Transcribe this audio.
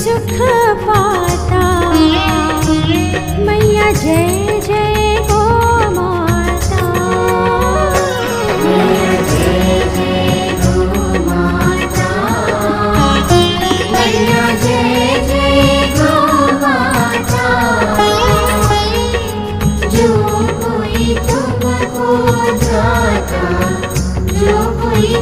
सुख पाता। मैया जय जय गो माता। मैया जय जय गो माता। मैया जय जय गो माता। जो कोई तुमको जाता, जो कोई